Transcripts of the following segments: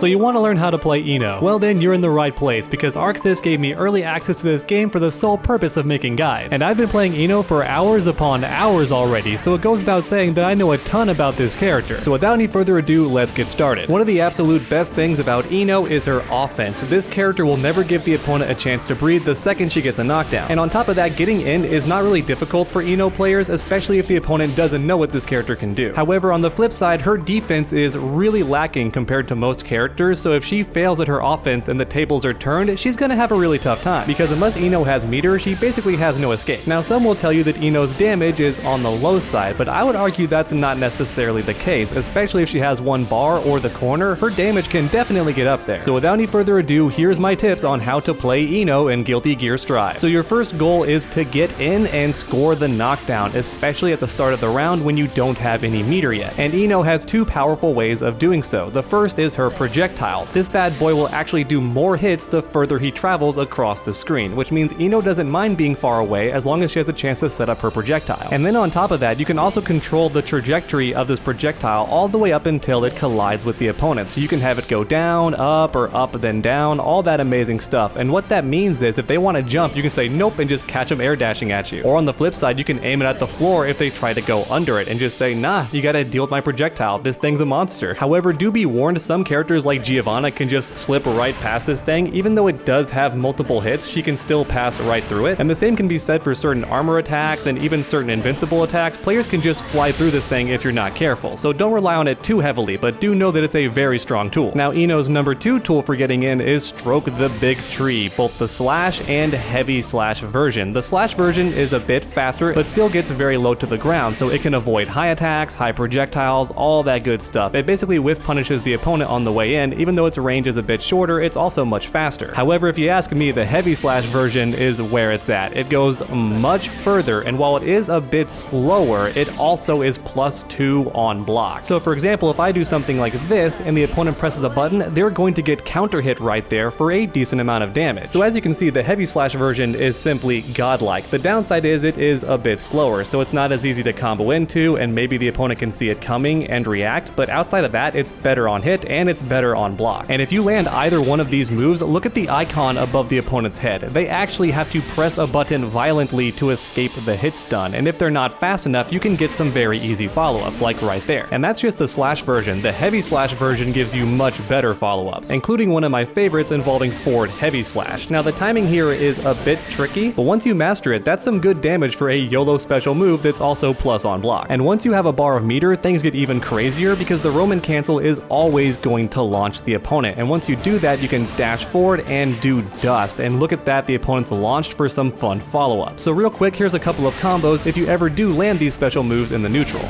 So you want to learn how to play Ino? Well then you're in the right place, because ArcSys gave me early access to this game for the sole purpose of making guides. And I've been playing Ino for hours upon hours already, so it goes without saying that I know a ton about this character. So without any further ado, let's get started. One of the absolute best things about Ino is her offense. This character will never give the opponent a chance to breathe the second she gets a knockdown. And on top of that, getting in is not really difficult for Ino players, especially if the opponent doesn't know what this character can do. However, on the flip side, her defense is really lacking compared to most characters, so if she fails at her offense and the tables are turned, she's gonna have a really tough time, because unless Ino has meter, she basically has no escape. Now, some will tell you that Ino's damage is on the low side, but I would argue that's not necessarily the case, especially if she has one bar or the corner. Her damage can definitely get up there. So without any further ado, here's my tips on how to play Ino in Guilty Gear Strive. So your first goal is to get in and score the knockdown, especially at the start of the round when you don't have any meter yet. And Ino has two powerful ways of doing so. The first is her projectile. This bad boy will actually do more hits the further he travels across the screen, which means Ino doesn't mind being far away as long as she has a chance to set up her projectile. And then on top of that, you can also control the trajectory of this projectile all the way up until it collides with the opponent. So you can have it go down, up, or up then down, all that amazing stuff. And what that means is if they want to jump, you can say nope and just catch them air dashing at you. Or on the flip side, you can aim it at the floor if they try to go under it and just say, nah, you gotta deal with my projectile. This thing's a monster. However, do be warned, some characters like Giovanna can just slip right past this thing. Even though it does have multiple hits, she can still pass right through it. And the same can be said for certain armor attacks and even certain invincible attacks. Players can just fly through this thing if you're not careful. So don't rely on it too heavily, but do know that it's a very strong tool. Now, Ino's number 2 tool for getting in is Stroke the Big Tree, both the slash and heavy slash version. The slash version is a bit faster, but still gets very low to the ground, so it can avoid high attacks, high projectiles, all that good stuff. It basically whiff punishes the opponent on the way in. Even though its range is a bit shorter, it's also much faster. However, if you ask me, the heavy slash version is where it's at. It goes much further, and while it is a bit slower, it also is +2 on block. So for example, if I do something like this and the opponent presses a button, they're going to get counter hit right there for a decent amount of damage. So as you can see, the heavy slash version is simply godlike. The downside is it is a bit slower, so it's not as easy to combo into, and maybe the opponent can see it coming and react, but outside of that, it's better on hit and it's better on block. And if you land either one of these moves, look at the icon above the opponent's head. They actually have to press a button violently to escape the hit stun, and if they're not fast enough, you can get some very easy follow-ups, like right there. And that's just the slash version. The heavy slash version gives you much better follow-ups, including one of my favorites involving forward heavy slash. Now the timing here is a bit tricky, but once you master it, that's some good damage for a YOLO special move that's also plus on block. And once you have a bar of meter, things get even crazier because the Roman cancel is always going to launch the opponent. And once you do that, you can dash forward and do dust. And look at that, the opponent's launched for some fun follow-ups. So real quick, here's a couple of combos if you ever do land these special moves in the neutral.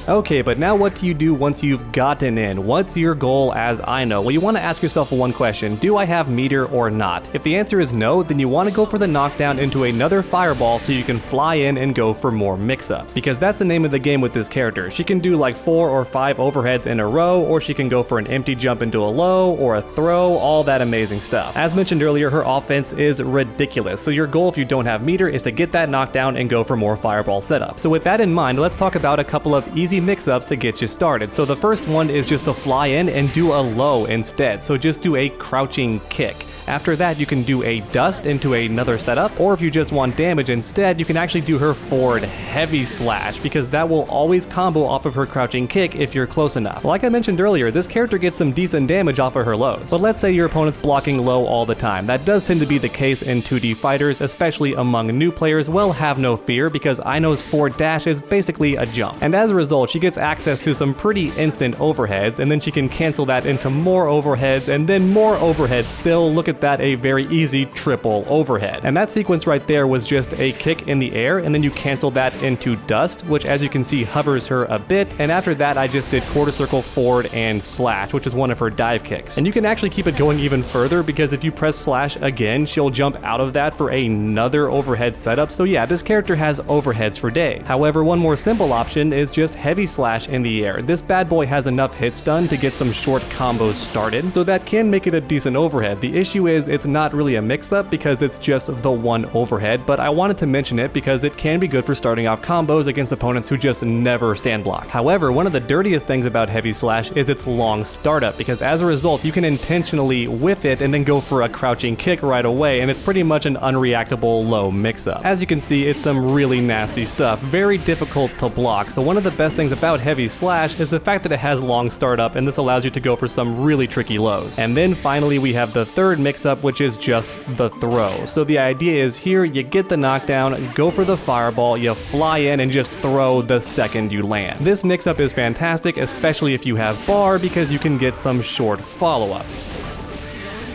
Okay, but now what do you do once you've gotten in? What's your goal as Ino? Well, you want to ask yourself one question: do I have meter or not? If the answer is no, then you want to go for the knockdown into another fireball so you can fly in and go for more mix-ups. Because that's the name of the game with this character. She can do like 4 or 5 overheads in a row, or she can go for an empty jump into a low or a throw, all that amazing stuff. As mentioned earlier, her offense is ridiculous. So your goal if you don't have meter is to get that knockdown and go for more fireball setups. So with that in mind, let's talk about a couple of easy mix-ups to get you started. So the first one is just to fly in and do a low instead. So just do a crouching kick. After that, you can do a dust into another setup, or if you just want damage instead, you can actually do her forward heavy slash, because that will always combo off of her crouching kick if you're close enough. Like I mentioned earlier, this character gets some decent damage off of her lows. But let's say your opponent's blocking low all the time. That does tend to be the case in 2D fighters, especially among new players. Well, have no fear, because Ino's forward dash is basically a jump. And as a result, she gets access to some pretty instant overheads, and then she can cancel that into more overheads, and then more overheads still. Look at that, a very easy triple overhead. And that sequence right there was just a kick in the air, and then you cancel that into dust, which as you can see hovers her a bit. And after that, I just did quarter circle forward and slash, which is one of her dive kicks. And you can actually keep it going even further, because if you press slash again, she'll jump out of that for another overhead setup. So yeah, this character has overheads for days. However, one more simple option is just heavy slash in the air. This bad boy has enough hit stun to get some short combos started, so that can make it a decent overhead. The issue issue is it's not really a mix-up because it's just the one overhead, but I wanted to mention it because it can be good for starting off combos against opponents who just never stand block. However, one of the dirtiest things about heavy slash is its long startup, because as a result you can intentionally whiff it and then go for a crouching kick right away, and it's pretty much an unreactable low mix-up. As you can see, it's some really nasty stuff, very difficult to block. So one of the best things about heavy slash is the fact that it has long startup, and this allows you to go for some really tricky lows. And then finally we have the third mix-up, which is just the throw. So the idea is here you get the knockdown, go for the fireball, you fly in and just throw the second you land. This mix-up is fantastic, especially if you have bar, because you can get some short follow-ups.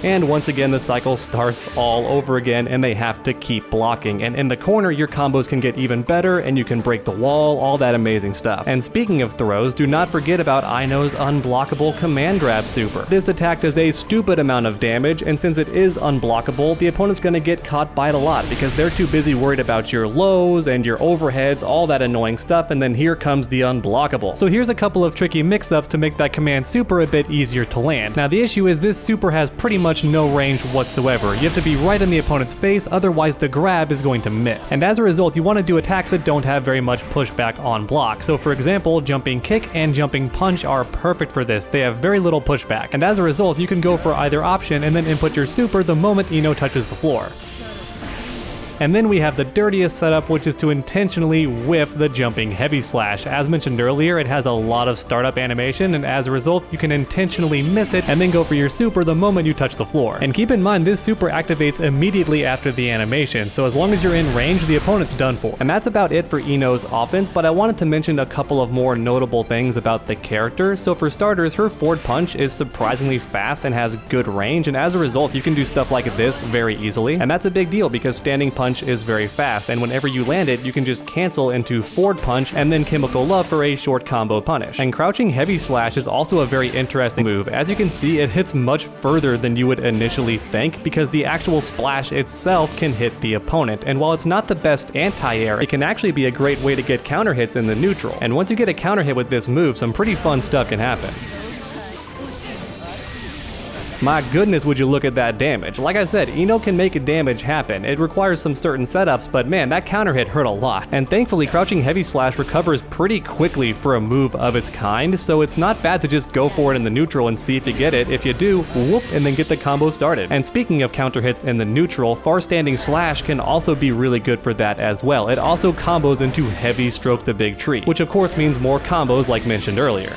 And once again the cycle starts all over again, and they have to keep blocking. And in the corner your combos can get even better, and you can break the wall, all that amazing stuff. And speaking of throws, do not forget about Ino's Unblockable command grab super. This attack does a stupid amount of damage, and since it is unblockable, the opponent's gonna get caught by it a lot because they're too busy worried about your lows and your overheads, all that annoying stuff, and then here comes the Unblockable. So here's a couple of tricky mix-ups to make that command super a bit easier to land. Now the issue is this super has pretty much no range whatsoever. You have to be right in the opponent's face, otherwise the grab is going to miss. And as a result, you want to do attacks that don't have very much pushback on block. So for example, jumping kick and jumping punch are perfect for this. They have very little pushback. And as a result, you can go for either option and then input your super the moment Ino touches the floor. And then we have the dirtiest setup, which is to intentionally whiff the jumping heavy slash. As mentioned earlier, it has a lot of startup animation, and as a result, you can intentionally miss it and then go for your super the moment you touch the floor. And keep in mind, this super activates immediately after the animation, so as long as you're in range, the opponent's done for. And that's about it for Ino's offense, but I wanted to mention a couple of more notable things about the character. So for starters, her forward punch is surprisingly fast and has good range, and as a result, you can do stuff like this very easily. And that's a big deal because standing punch is very fast, and whenever you land it, you can just cancel into forward punch and then chemical love for a short combo punish. And crouching heavy slash is also a very interesting move. As you can see, it hits much further than you would initially think because the actual splash itself can hit the opponent. And while it's not the best anti-air, it can actually be a great way to get counter hits in the neutral. And once you get a counter hit with this move, some pretty fun stuff can happen. My goodness, would you look at that damage. Like I said, Ino can make damage happen. It requires some certain setups, but man, that counter hit hurt a lot. And thankfully, crouching heavy slash recovers pretty quickly for a move of its kind, so it's not bad to just go for it in the neutral and see if you get it. If you do, whoop, and then get the combo started. And speaking of counter hits in the neutral, far standing slash can also be really good for that as well. It also combos into heavy stroke the big tree, which of course means more combos like mentioned earlier.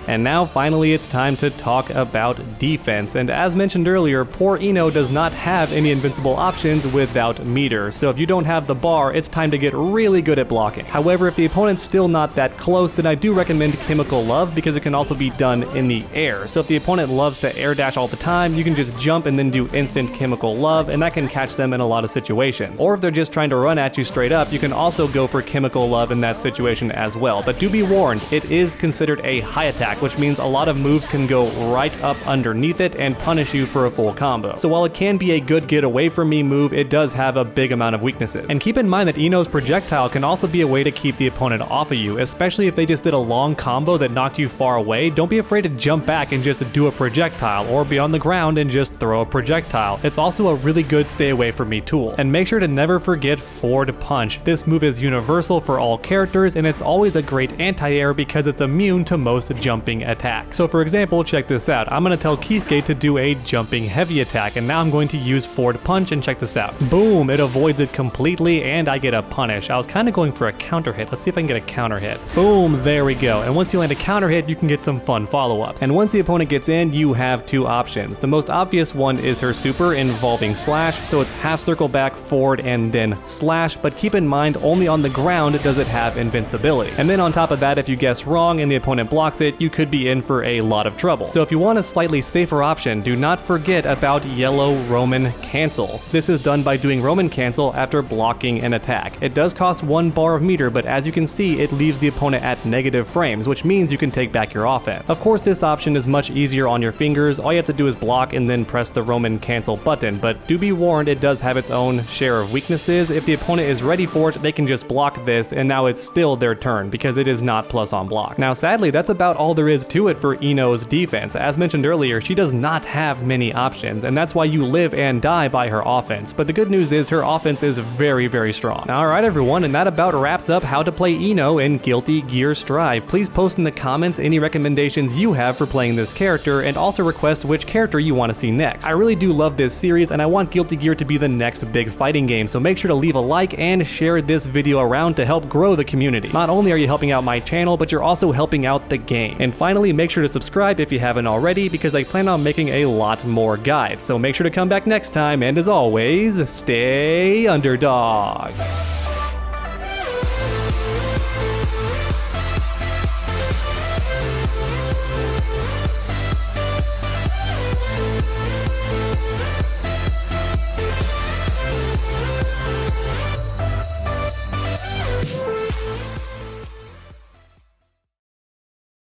And now finally it's time to talk about defense, and as mentioned earlier, poor Ino does not have any invincible options without meter, so if you don't have the bar, it's time to get really good at blocking. However, if the opponent's still not that close, then I do recommend chemical love because it can also be done in the air. So if the opponent loves to air dash all the time, you can just jump and then do instant chemical love, and that can catch them in a lot of situations. Or if they're just trying to run at you straight up, you can also go for chemical love in that situation as well. But do be warned, it is considered a high attack, which means a lot of moves can go right up underneath it and punish you for a full combo. So while it can be a good get away from me move, it does have a big amount of weaknesses. And keep in mind that Ino's projectile can also be a way to keep the opponent off of you, especially if they just did a long combo that knocked you far away. Don't be afraid to jump back and just do a projectile, or be on the ground and just throw a projectile. It's also a really good stay away from me tool. And make sure to never forget forward punch. This move is universal for all characters, and it's always a great anti-air because it's immune to most jumping attacks. So for example, check this out. I'm going to tell Keyskate to do a jumping heavy attack, and now I'm going to use forward punch, and check this out. Boom, it avoids it completely and I get a punish. I was kind of going for a counter hit. Let's see if I can get a counter hit. Boom, there we go. And once you land a counter hit, you can get some fun follow-ups. And once the opponent gets in, you have two options. The most obvious one is her super involving slash, so it's half circle back, forward, and then slash, but keep in mind only on the ground does it have invincibility. And then on top of that, if you guess wrong and the opponent blocks it, you could be in for a lot of trouble. So if you want a slightly safer option, do not forget about yellow Roman cancel. This is done by doing Roman cancel after blocking an attack. It does cost 1 bar of meter, but as you can see, it leaves the opponent at negative frames, which means you can take back your offense. Of course, this option is much easier on your fingers. All you have to do is block and then press the Roman cancel button, but do be warned, it does have its own share of weaknesses. If the opponent is ready for it, they can just block this, and now it's still their turn because it is not plus on block. Now, sadly, that's about all there there is to it for Ino's defense. As mentioned earlier, she does not have many options, and that's why you live and die by her offense. But the good news is her offense is very, very strong. Alright everyone, and that about wraps up how to play Ino in Guilty Gear Strive. Please post in the comments any recommendations you have for playing this character, and also request which character you want to see next. I really do love this series, and I want Guilty Gear to be the next big fighting game, so make sure to leave a like and share this video around to help grow the community. Not only are you helping out my channel, but you're also helping out the game. And finally, make sure to subscribe if you haven't already, because I plan on making a lot more guides. So make sure to come back next time, and as always, stay underdogs.